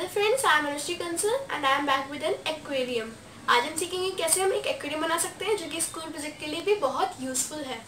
Hello friends, I am Anushree Kansal and I am back with an aquarium. आज हम सीखेंगे कैसे हम एक एक्वेरियम बना सकते हैं जो कि स्कूल प्रोजेक्ट के लिए भी बहुत यूजफुल है।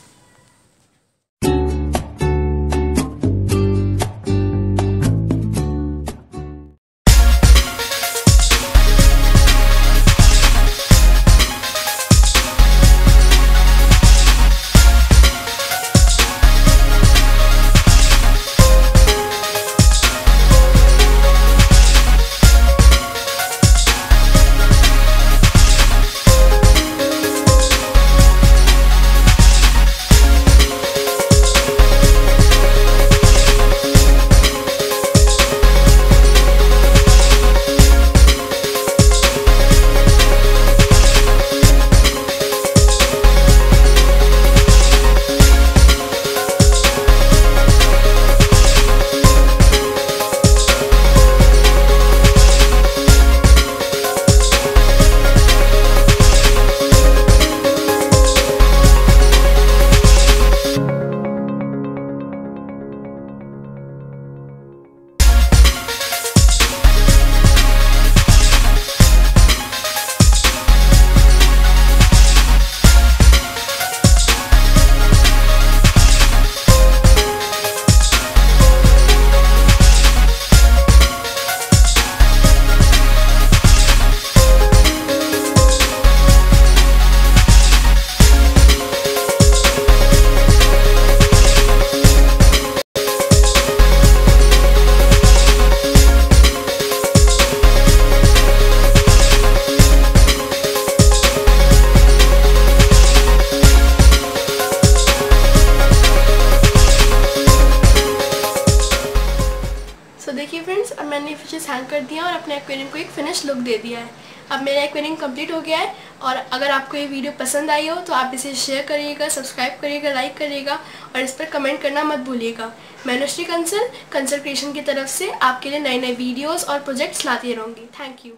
देखिए फ्रेंड्स, अब मैंने फिशेस हैंग कर दिया और अपने एक्वेरियम को एक फिनिश लुक दे दिया है। अब मेरा एक्वेरियम कंप्लीट हो गया है और अगर आपको ये वीडियो पसंद आई हो तो आप इसे शेयर करिएगा, सब्सक्राइब करिएगा, लाइक करिएगा और इस पर कमेंट करना मत भूलिएगा। मैं अनुश्री कंसल क्रिएशन की तरफ से आपके लिए नए नए वीडियोस और प्रोजेक्ट्स लाती रहूँगी। Thank you.